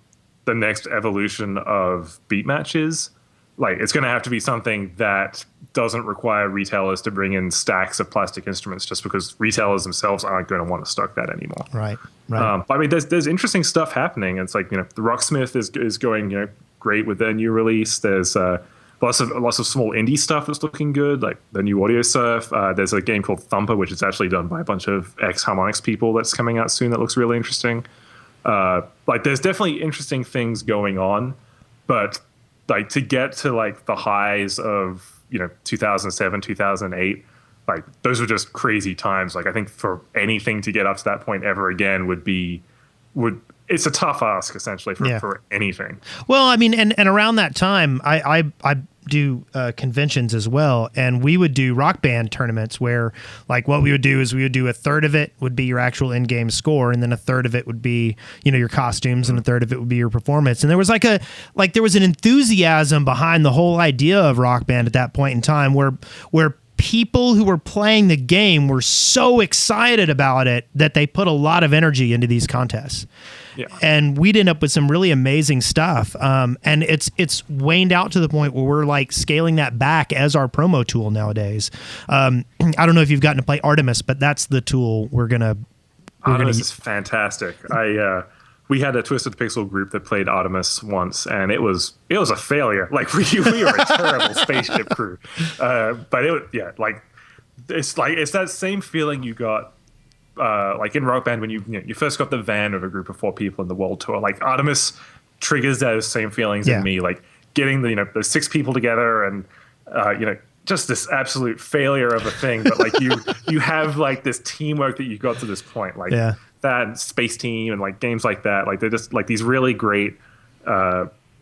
evolution of beat match is, like it's going to have to be something that doesn't require retailers to bring in stacks of plastic instruments just because retailers themselves aren't going to want to stock that anymove. Right. I mean, there's interesting stuff happening. It's like the Rocksmith is going great with their new release. There's lots of small indie stuff that's looking good, like the new Audio Surf. There's a game called Thumper, which is actually done by a bunch of ex-Harmonix people that's coming out soon that looks really interesting. Like there's definitely interesting things going on, but like to get to like the highs of 2007, 2008, like those were just crazy times. Like I think for anything to get up to that point ever again it's a tough ask essentially for anything. Well, I mean, and around that time, I do conventions as well, and we would do Rock Band tournaments where, like, what we would do is we would do a third of it would be your actual in-game score, and then a third of it would be your costumes, and a third of it would be your performance. And there was there was an enthusiasm behind the whole idea of Rock Band at that point in time, where people who were playing the game were so excited about it that they put a lot of energy into these contests. Yeah. And we'd end up with some really amazing stuff. And it's waned out to the point where we're like scaling that back as our promo tool nowadays. I don't know if you've gotten to play Artemis, but that's the tool Artemis is fantastic. We had a Twisted Pixel group that played Artemis once, and it was a failure. Like we were a terrible spaceship crew. But it's that same feeling you got like in Rock Band when you first got the van of a group of 4 people in the world tour. Like Artemis triggers those same feelings in me, like getting the 6 people together and just this absolute failure of a thing. But like you have like this teamwork that you got to this point, like that Space Team and like games like that. Like they're just like these really great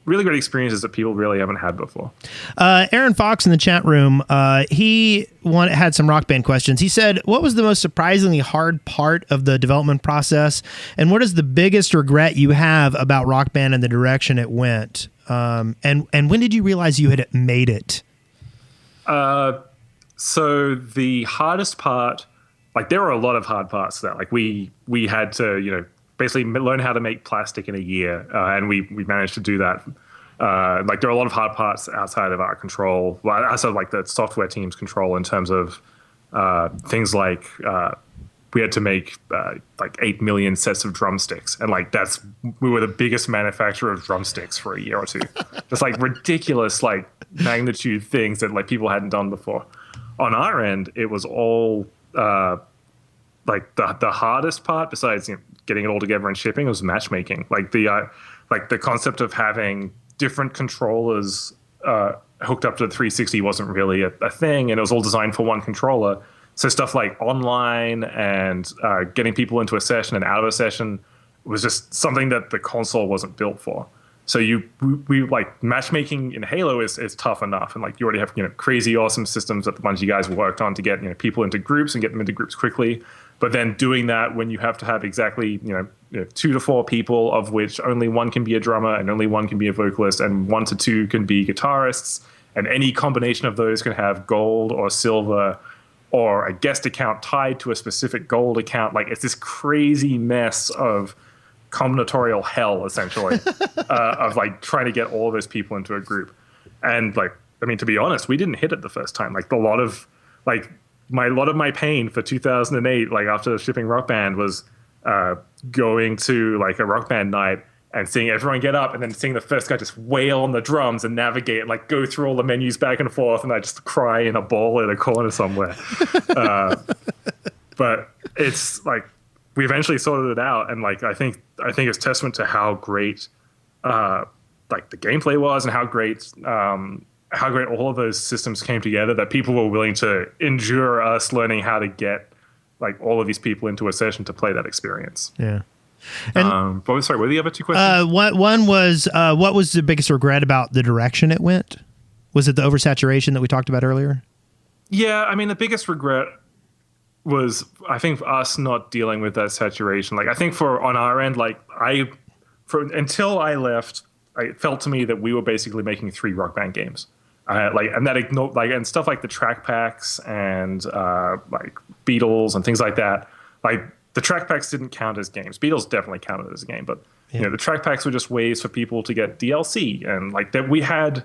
experiences that people really haven't had before. Aaron Fox in the chat room, he had some Rock Band questions. He said, what was the most surprisingly hard part of the development process? And what is the biggest regret you have about Rock Band and the direction it went? And when did you realize you had made it? So the hardest part, like there were a lot of hard parts to that. Like we had to, basically learn how to make plastic in a year, and we managed to do that. Like there are a lot of hard parts outside of our control, well, outside of like the software team's control in terms of things like we had to make like 8 million sets of drumsticks, and like we were the biggest manufacturer of drumsticks for a year or two. Just like ridiculous like magnitude things that like people hadn't done before. On our end, it was all like the hardest part, besides getting it all together and shipping, was matchmaking. Like the concept of having different controllers hooked up to the 360 wasn't really a thing, and it was all designed for one controller. So stuff like online and getting people into a session and out of a session was just something that the console wasn't built for. So we like matchmaking in Halo is tough enough, and like you already have crazy awesome systems that the bunch of you guys worked on to get people into groups and get them into groups quickly. But then doing that when you have to have exactly 2 to 4 people, of which only one can be a drummer and only one can be a vocalist, and 1 to 2 can be guitarists, and any combination of those can have gold or silver or a guest account tied to a specific gold account. Like, it's this crazy mess of combinatorial hell, essentially, of like trying to get all of those people into a group. And like, I mean, to be honest, we didn't hit it the first time. Like, a lot of my pain for 2008, like after shipping Rock Band, was going to like a Rock Band night and seeing everyone get up and then seeing the first guy just wail on the drums and navigate and like go through all the menus back and forth, and I just cry in a ball in a corner somewhere. But it's like, we eventually sorted it out, and like I think it's testament to how great like the gameplay was, and how great all of those systems came together, that people were willing to endure us learning how to get like all of these people into a session to play that experience. Yeah. And sorry, what were the other 2 questions? One was, what was the biggest regret about the direction it went? Was it the oversaturation that we talked about earlier? Yeah, I mean, the biggest regret was, I think, us not dealing with that saturation. Like, I think on our end, like until I left, it felt to me that we were basically making 3 Rock Band games. And stuff like the track packs and like Beatles and things like that. Like, the track packs didn't count as games. Beatles definitely counted as a game, but the track packs were just ways for people to get DLC, and like that we had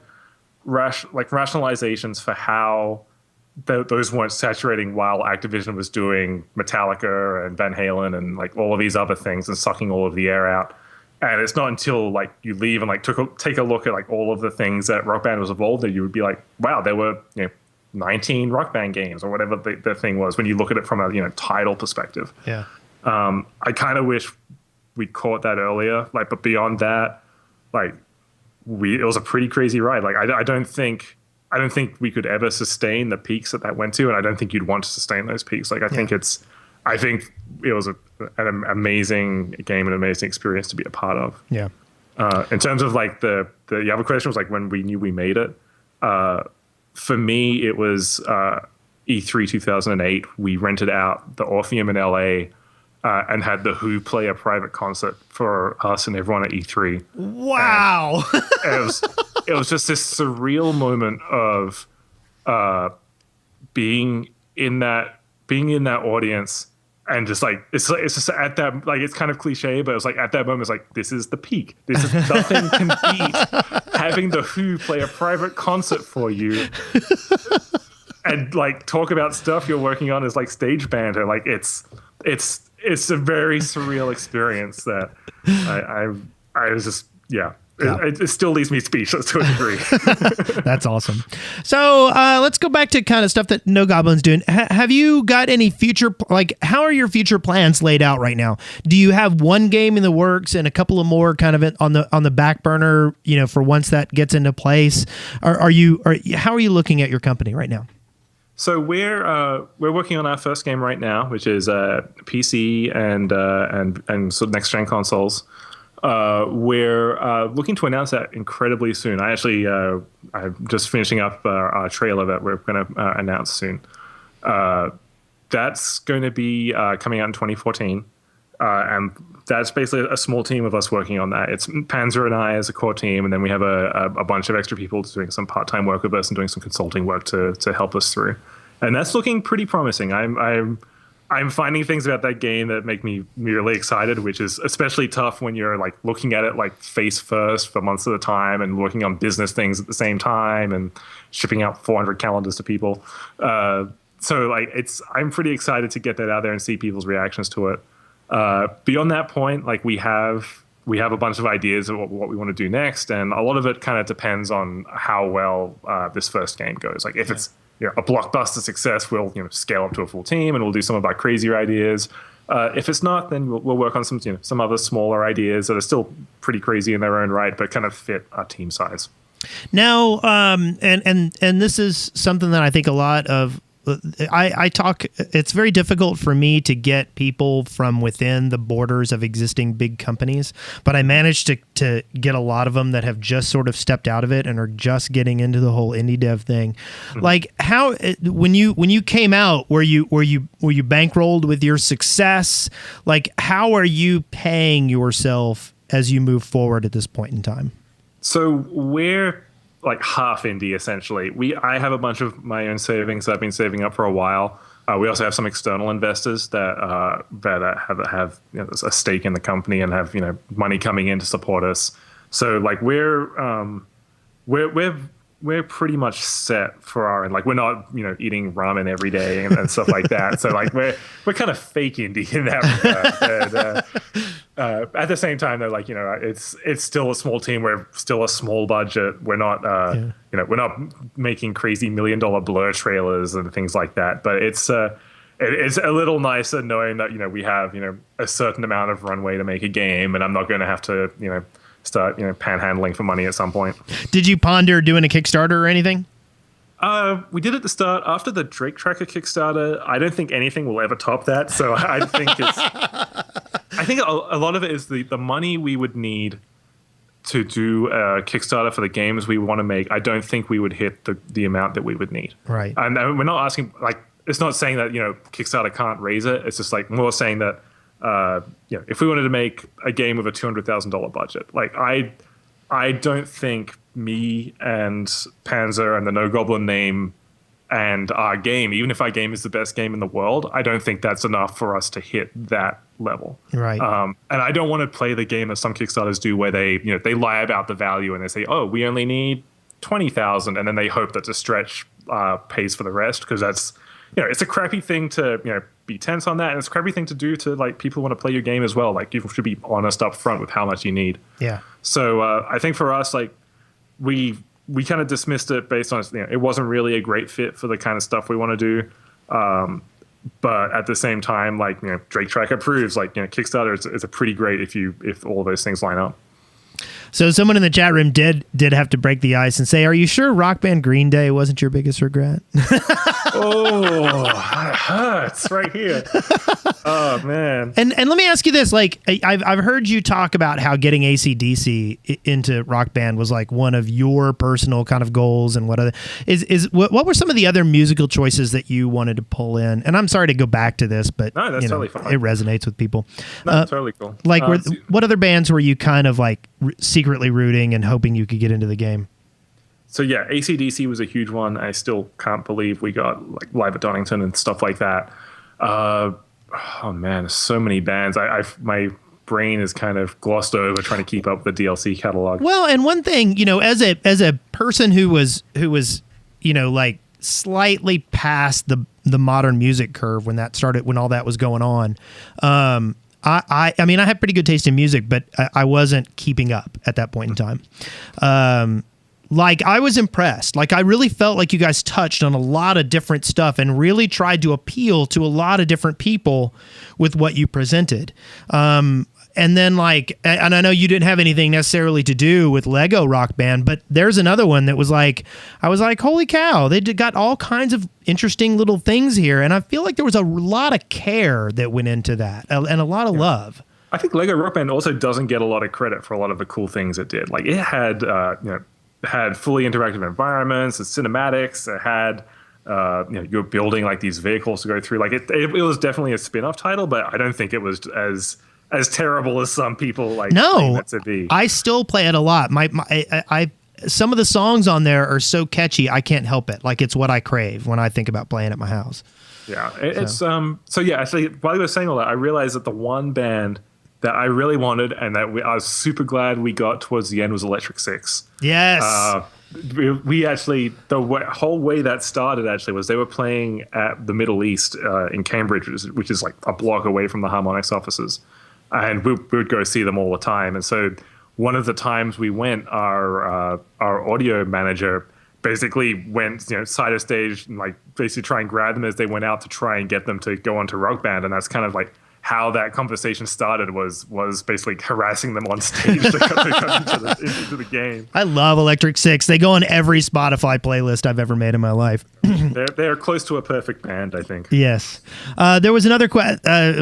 rationalizations for how those weren't saturating while Activision was doing Metallica and Van Halen and like all of these other things and sucking all of the air out. And it's not until like you leave and like take a look at like all of the things that Rock Band was involved in, you would be like, wow, there were 19 Rock Band games or whatever the thing was, when you look at it from a title perspective. Yeah. I kind of wish we'd caught that earlier. Like, but beyond that, like it was a pretty crazy ride. Like, I don't think we could ever sustain the peaks that went to, and I don't think you'd want to sustain those peaks. Like, I think it was an amazing game, an amazing experience to be a part of. Yeah. In terms of like the other question was like when we knew we made it. For me, it was E3 2008. We rented out the Orpheum in LA. And had the Who play a private concert for us and everyone at E3. Wow! It was just this surreal moment of being in that audience, and just like it's just at that, like, it's kind of cliche, but it was like at that moment, it's like, this is the peak. This is nothing can beat having the Who play a private concert for you. And like talk about stuff you're working on as like stage banter. Like it's a very surreal experience that I was just, yeah. It still leaves me speechless to a degree. That's awesome. So let's go back to kind of stuff that No Goblin's doing. Have you got any future, like, how are your future plans laid out right now? Do you have one game in the works and a couple of more kind of on the back burner, for once that gets into place? How are you looking at your company right now? So we're working on our first game right now, which is PC and sort of next gen consoles. We're looking to announce that incredibly soon. I'm just finishing up our trailer that we're going to announce soon. That's going to be coming out in 2014, and that's basically a small team of us working on that. It's Panzer and I as a core team, and then we have a bunch of extra people doing some part-time work with us and doing some consulting work to help us through. And that's looking pretty promising. I'm finding things about that game that make me really excited, which is especially tough when you're like looking at it like face first for months at a time and working on business things at the same time and shipping out 400 calendars to people. So like I'm pretty excited to get that out there and see people's reactions to it. Beyond that point, like we have a bunch of ideas of what we want to do next, and a lot of it kind of depends on how well this first game goes. Like if it's a blockbuster success, we'll scale up to a full team and we'll do some of our crazier ideas. If it's not, then we'll work on some other smaller ideas that are still pretty crazy in their own right, but kind of fit our team size. Now, and this is something that I think a lot of I talk, it's very difficult for me to get people from within the borders of existing big companies, but I managed to get a lot of them that have just sort of stepped out of it and are just getting into the whole indie dev thing. Mm-hmm. Like how, when you came out, were you bankrolled with your success? Like how are you paying yourself as you move forward at this point in time? So we're like half indie essentially. I have a bunch of my own savings that I've been saving up for a while. We also have some external investors that have a stake in the company and have money coming in to support us. So like we're pretty much set for our end. Like we're not eating ramen every day and stuff like that. So like we're kind of fake indie in that regard. And, at the same time though, like it's still a small team. We're still a small budget. We're not we're not making crazy $1 million Blur trailers and things like that. But it's a little nicer knowing that we have a certain amount of runway to make a game, and I'm not going to have to start panhandling for money at some point. Did you ponder doing a Kickstarter or anything? We did at the start. After the Drake Tracker Kickstarter, I don't think anything will ever top that. So I think a lot of it is the money we would need to do a Kickstarter for the games we want to make. I don't think we would hit the amount that we would need. Right. And we're not asking, like, it's not saying that Kickstarter can't raise it. It's just like more saying that if we wanted to make a game with a $200,000 budget, like I don't think me and Panzer and the No Goblin name and our game, even if our game is the best game in the world, I don't think that's enough for us to hit that level. Right. And I don't want to play the game that some Kickstarters do where they lie about the value and they say, oh, we only need 20,000, and then they hope that the stretch pays for the rest, because that's it's a crappy thing to be tense on that, and it's a crappy thing to do to like people who want to play your game as well. Like you should be honest up front with how much you need. Yeah. So I think for us, like we kind of dismissed it based on it wasn't really a great fit for the kind of stuff we want to do. But at the same time, like Drake Tracker proves like Kickstarter is a pretty great if all of those things line up. So someone in the chat room did have to break the ice and say, "Are you sure Rock Band Green Day wasn't your biggest regret?" Oh, that hurts right here. Oh man. And let me ask you this: like, I've heard you talk about how getting AC/DC into Rock Band was like one of your personal kind of goals, and what were some of the other musical choices that you wanted to pull in? And I'm sorry to go back to this, but no, that's totally fine. It resonates with people. No, totally cool. Like, what other bands were you kind of like secretly rooting and hoping you could get into the game? So yeah, AC/DC was a huge one. I still can't believe we got like Live at Donington and stuff like that. Oh man, so many bands. My brain is kind of glossed over trying to keep up with the DLC catalog. Well, and one thing, as a person who was like slightly past the modern music curve when all that was going on. I mean, I have pretty good taste in music, but I wasn't keeping up at that point in time. Like, I was impressed. Like, I really felt like you guys touched on a lot of different stuff and really tried to appeal to a lot of different people with what you presented. And then, like, and I know you didn't have anything necessarily to do with Lego Rock Band, but there's another one that was like, I was like, holy cow, they got all kinds of interesting little things here. And I feel like there was a lot of care that went into that and a lot of love. I think Lego Rock Band also doesn't get a lot of credit for a lot of the cool things it did. Like, it had, had fully interactive environments and cinematics. It had, you're building like these vehicles to go through. Like, it was definitely a spin-off title, but I don't think it was as terrible as some people like claim it to be. I still play it a lot. I some of the songs on there are so catchy, I can't help it. Like, it's what I crave when I think about playing at my house. Yeah, it's so yeah. Actually, while you were saying all that, I realized that the one band that I really wanted and that I was super glad we got towards the end was Electric Six. Yes. We actually, whole way that started actually was they were playing at the Middle East in Cambridge, which is like a block away from the Harmonix offices. And we would go see them all the time. And so one of the times we went, our audio manager basically went side of stage and like basically try and grab them as they went out to try and get them to go onto Rock Band. And that's kind of like how that conversation started was basically harassing them on stage to come into the game. I love Electric Six. They go on every Spotify playlist I've ever made in my life. They're close to a perfect band, I think. Yes. There was another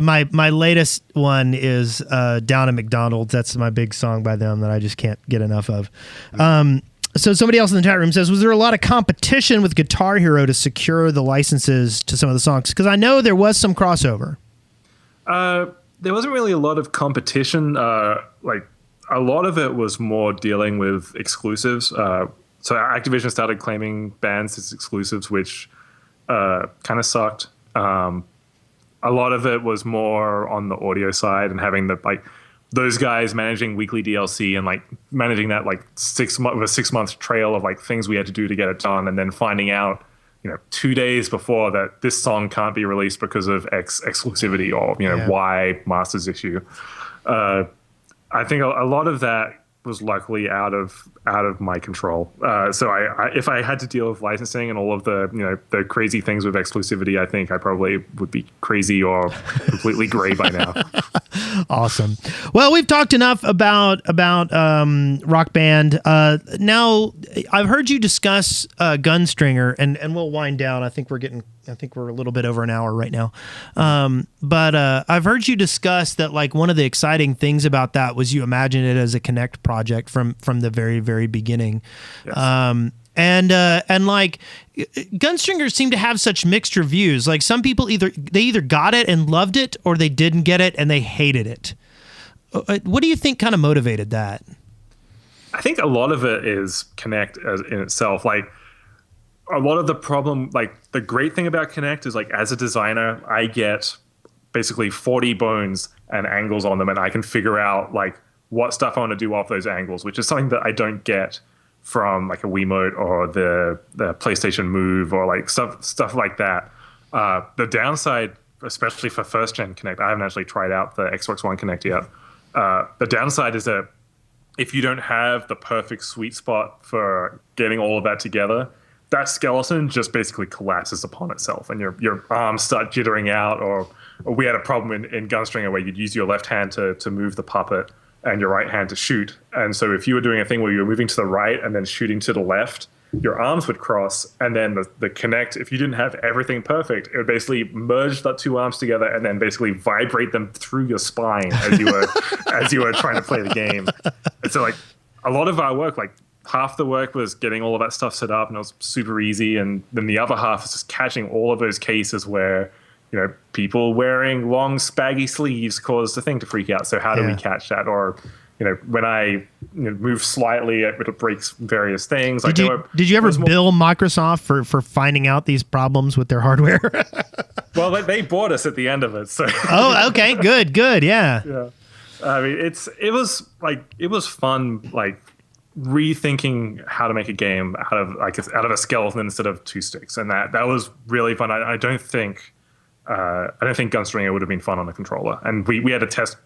my latest one is Down at McDonald's. That's my big song by them that I just can't get enough of. So somebody else in the chat room says, was there a lot of competition with Guitar Hero to secure the licenses to some of the songs? Because I know there was some crossover. There wasn't really a lot of competition. Like a lot of it was more dealing with exclusives. So Activision started claiming bands as exclusives, which kind of sucked. A lot of it was more on the audio side and having those guys managing weekly DLC and like managing that like 6 month trail of like things we had to do to get it done, and then finding out 2 days before that this song can't be released because of X exclusivity or Y Masters issue. I think a lot of that was luckily out of my control. So if I had to deal with licensing and all of the the crazy things with exclusivity, I think I probably would be crazy or completely gray by now. Awesome. Well, we've talked enough about Rock Band. Now I've heard you discuss Gunstringer, and we'll wind down. I think we're a little bit over an hour right now. But I've heard you discuss that like one of the exciting things about that was you imagined it as a Kinect project from the very, very beginning. Yes. And like Gunstringers seem to have such mixed reviews. Like some people either got it and loved it, or they didn't get it and they hated it. What do you think kind of motivated that? I think a lot of it is Kinect in itself. Like a lot of the problem, like the great thing about Kinect is like as a designer, I get basically 40 bones and angles on them, and I can figure out like what stuff I want to do off those angles, which is something that I don't get from like a Wiimote or the PlayStation Move or like stuff like that. The downside, especially for first gen Kinect, I haven't actually tried out the Xbox One Kinect yet. The downside is that if you don't have the perfect sweet spot for getting all of that together, that skeleton just basically collapses upon itself, and your arms start jittering out. Or we had a problem in Gunstringer where you'd use your left hand to move the puppet and your right hand to shoot. And so if you were doing a thing where you were moving to the right and then shooting to the left, your arms would cross, and then the Kinect, if you didn't have everything perfect, it would basically merge the two arms together and then basically vibrate them through your spine as you were trying to play the game. And so like a lot of our work, like half the work was getting all of that stuff set up, and it was super easy, and then the other half is just catching all of those cases where people wearing long spaggy sleeves caused the thing to freak out. So how do we catch that? Or when I move slightly, it breaks various things. Did you ever bill Microsoft for finding out these problems with their hardware? Well, they bought us at the end of it. So. Oh, okay, good, yeah. Yeah, I mean, it was fun, like rethinking how to make a game out of a skeleton instead of two sticks, and that was really fun. I don't think Gunstringer would have been fun on a controller, and we had a test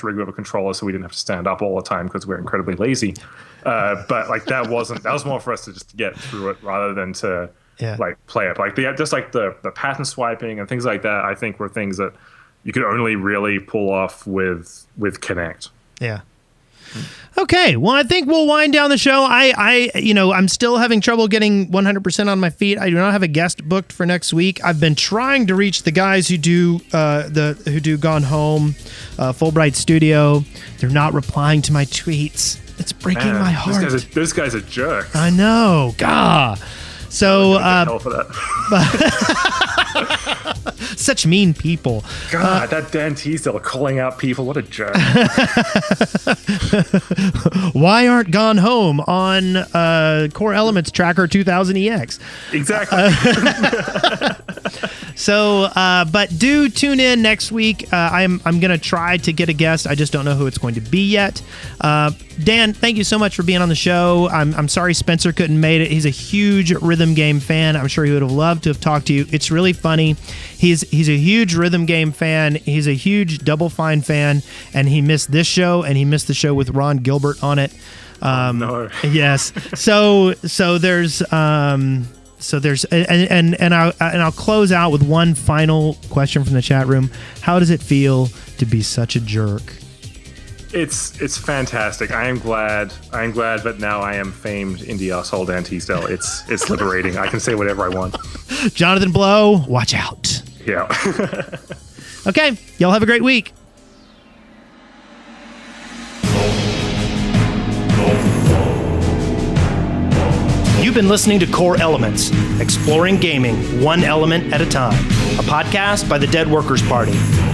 rig with a controller, so we didn't have to stand up all the time because we're incredibly lazy. But like that was more for us to just get through it rather than to like play it. Like the pattern swiping and things like that, I think were things that you could only really pull off with Kinect. Yeah. Okay, well, I think we'll wind down the show. I'm still having trouble getting 100% on my feet. I do not have a guest booked for next week. I've been trying to reach the guys who do Gone Home, Fulbright Studio. They're not replying to my tweets. It's breaking my heart. This guy's a jerk. I know. Gah. So, such mean people. God, that Dan Teasedale calling out people. What a jerk. Why aren't Gone Home on Core Elements Tracker 2000 EX? Exactly. So, but do tune in next week. I'm going to try to get a guest. I just don't know who it's going to be yet. Dan, thank you so much for being on the show. I'm sorry Spencer couldn't make it. He's a huge rhythm game fan. I'm sure he would have loved to have talked to you. It's really funny. He's a huge rhythm game fan. He's a huge Double Fine fan, and he missed this show, and he missed the show with Ron Gilbert on it. No. Yes. So there's So there's and I'll close out with one final question from the chat room. How does it feel to be such a jerk? It's fantastic. I am glad that now I am famed indie asshole Dan Teasedale. It's liberating. I can say whatever I want. Jonathan Blow, watch out. Yeah. Okay, y'all have a great week. You've been listening to Core Elements, exploring gaming one element at a time. A podcast by the Dead Workers Party.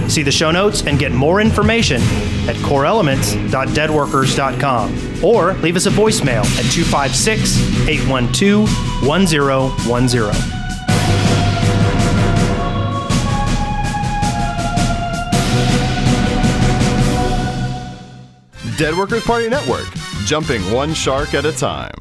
See the show notes and get more information at coreelements.deadworkers.com or leave us a voicemail at 256-812-1010. Dead Workers Party Network, jumping one shark at a time.